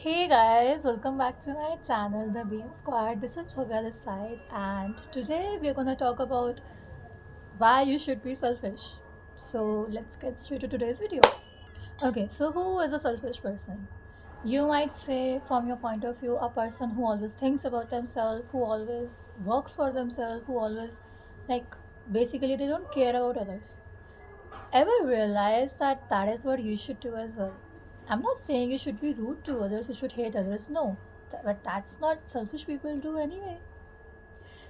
Hey guys, welcome back to my channel, The Beam Squad. This is Bhavya this side, and today we're gonna talk about why you should be selfish. So let's get straight to today's video. Okay, so who is a selfish person? You might say, from your point of view, a person who always thinks about themselves, who always works for themselves, who always, like, basically, they don't care about others. Ever realize that that is what you should do as well? I'm not saying you should be rude to others, you should hate others, no. But that's not selfish people do anyway.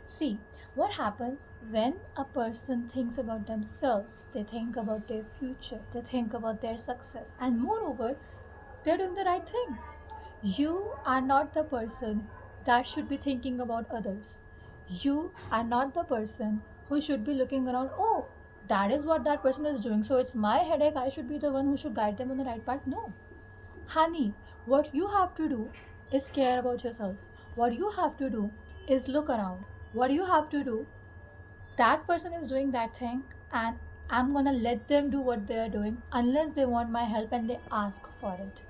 See, what happens when a person thinks about themselves, they think about their future, they think about their success, and moreover, they're doing the right thing. You are not the person that should be thinking about others. You are not the person who should be looking around, oh, that is what that person is doing. So it's my headache. I should be the one who should guide them on the right path. No. Honey, what you have to do is care about yourself. What you have to do is look around. What you have to do, that person is doing that thing, and I'm gonna let them do what they are doing unless they want my help and they ask for it.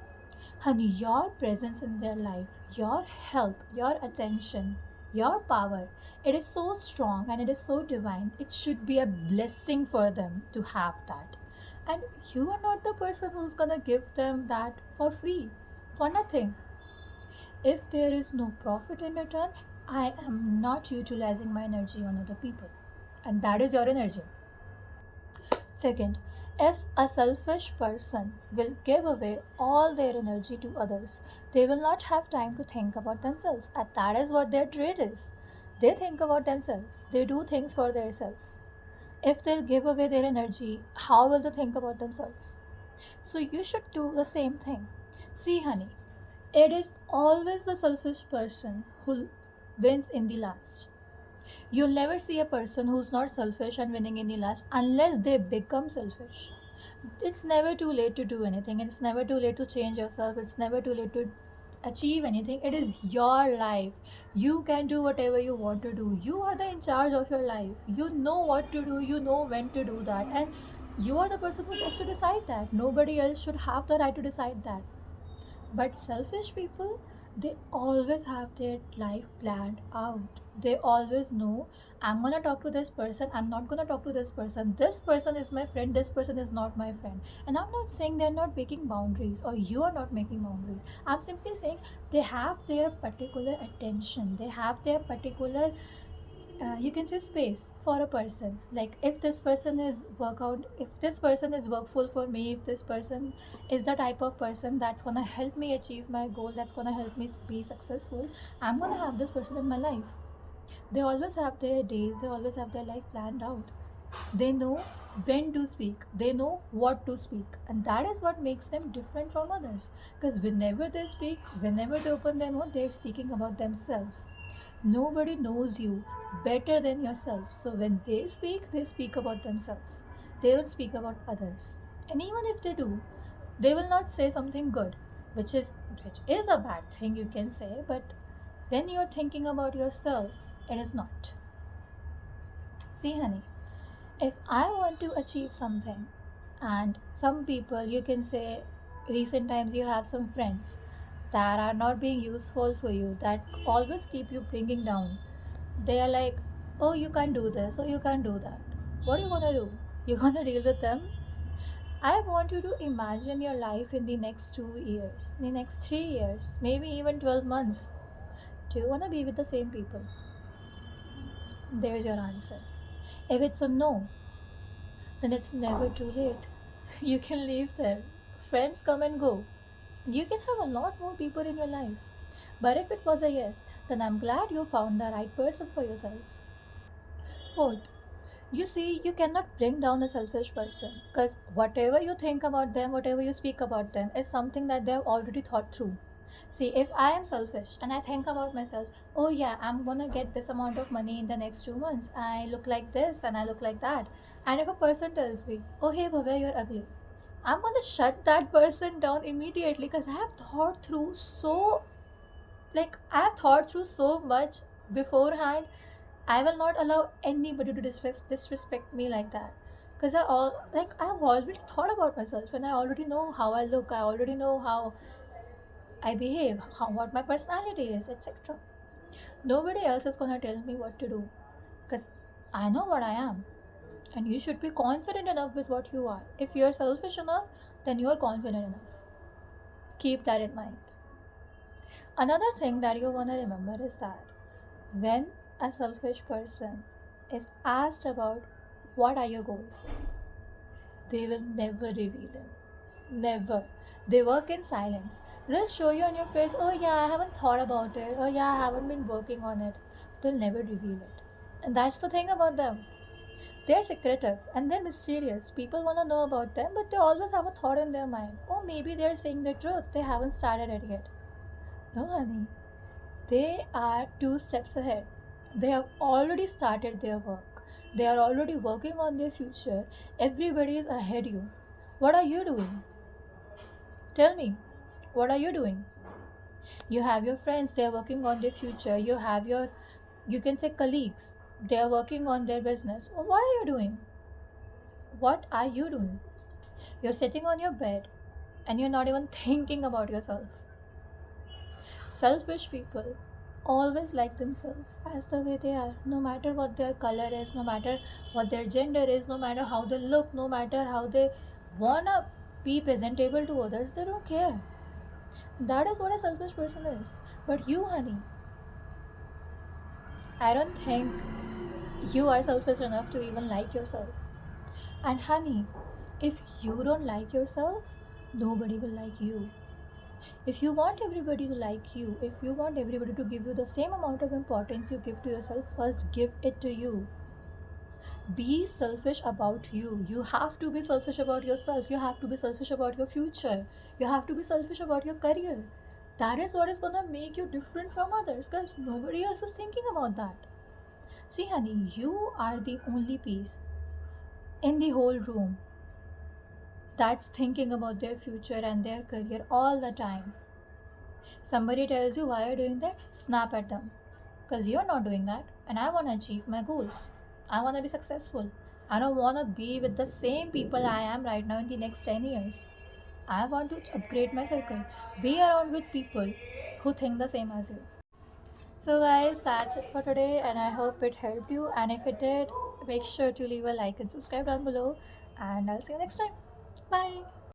Honey, your presence in their life, your help, your attention, your power, it is so strong and it is so divine. It should be a blessing for them to have that. And you are not the person who's gonna give them that for free, for nothing. If there is no profit in return, I am not utilizing my energy on other people. And that is your energy. Second, if a selfish person will give away all their energy to others, they will not have time to think about themselves. And that is what their trait is. They think about themselves, they do things for themselves. If they'll give away their energy, how will they think about themselves? So you should do the same thing. See, honey, it is always the selfish person who wins in the last. You'll never see a person who's not selfish and winning in the last unless they become selfish. It's never too late to do anything. It's never too late to change yourself. It's never too late to achieve anything. It is your life. You can do whatever you want to do. You are the in charge of your life. You know what to do. You know when to do that. And you are the person who gets to decide that. Nobody else should have the right to decide that. But selfish people, they always have their life planned out. They always know, I'm gonna talk to this person, I'm not gonna talk to this person. This person is my friend, this person is not my friend. And I'm not saying they're not making boundaries or you are not making boundaries. I'm simply saying they have their particular attention, they have their particular you can say space for a person. Like, if this person is workout, if this person is workful for me, if this person is the type of person that's gonna help me achieve my goal, that's gonna help me be successful, I'm gonna have this person in my life. They always have their days, they always have their life planned out. They know when to speak, they know what to speak, and that is what makes them different from others. Because whenever they speak, whenever they open their mouth, they're speaking about themselves. Nobody knows you better than yourself. So when they speak about themselves. They don't speak about others. And even if they do, they will not say something good, which is a bad thing, you can say, but when you're thinking about yourself, it is not. See, honey, if I want to achieve something, and some people, you can say, recent times you have some friends that are not being useful for you, that always keep you bringing down. They are like, oh, you can't do this, or you can't do that. What are you gonna do? You're gonna deal with them? I want you to imagine your life in the next 2 years, the next 3 years, maybe even 12 months. Do you wanna be with the same people? There's your answer. If it's a no, then it's never too late. You can leave them. Friends come and go. You can have a lot more people in your life. But if it was a yes, then I'm glad you found the right person for yourself. Fourth, you see, you cannot bring down a selfish person because whatever you think about them, whatever you speak about them, is something that they've already thought through. See, if I am selfish and I think about myself, oh yeah, I'm gonna get this amount of money in the next 2 months, I look like this and I look like that. And if a person tells me, oh hey, Bhavya, you're ugly, I'm gonna shut that person down immediately because I have thought through so much beforehand. I will not allow anybody to disrespect me like that. Because I've already thought about myself and I already know how I look. I already know how I behave, what my personality is, etc. Nobody else is gonna tell me what to do because I know what I am. And you should be confident enough with what you are. If you're selfish enough, then you're confident enough. Keep that in mind. Another thing that you want to remember is that when a selfish person is asked about what are your goals, they will never reveal it. Never. They work in silence. They'll show you on your face, oh yeah, I haven't thought about it. Oh yeah, I haven't been working on it. They'll never reveal it. And that's the thing about them. They're secretive and they're mysterious. People want to know about them, but they always have a thought in their mind. Oh, maybe they're saying the truth. They haven't started it yet. No, honey. They are 2 steps ahead. They have already started their work. They are already working on their future. Everybody is ahead you. What are you doing? Tell me, what are you doing? You have your friends, they are working on their future. You have your, you can say, colleagues, they are working on their business. Well, what are you doing? What are you doing? You're sitting on your bed and you're not even thinking about yourself. Selfish people always like themselves as the way they are, no matter what their color is, no matter what their gender is, no matter how they look, no matter how they wanna be presentable to others, they don't care. That is what a selfish person is. But you, honey, I don't think you are selfish enough to even like yourself. And honey, if you don't like yourself, nobody will like you. If you want everybody to like you, if you want everybody to give you the same amount of importance you give to yourself, first give it to you. Be selfish about you. You have to be selfish about yourself. You have to be selfish about your future. You have to be selfish about your career. That is what is gonna make you different from others because nobody else is thinking about that. See, honey, you are the only piece in the whole room that's thinking about their future and their career all the time. Somebody tells you why you're doing that, snap at them. Because you're not doing that, and I want to achieve my goals. I want to be successful. I don't want to be with the same people I am right now in the next 10 years. I want to upgrade my circle, be around with people who think the same as you. So, guys, that's it for today, and I hope it helped you. And if it did, make sure to leave a like and subscribe down below. And I'll see you next time. Bye.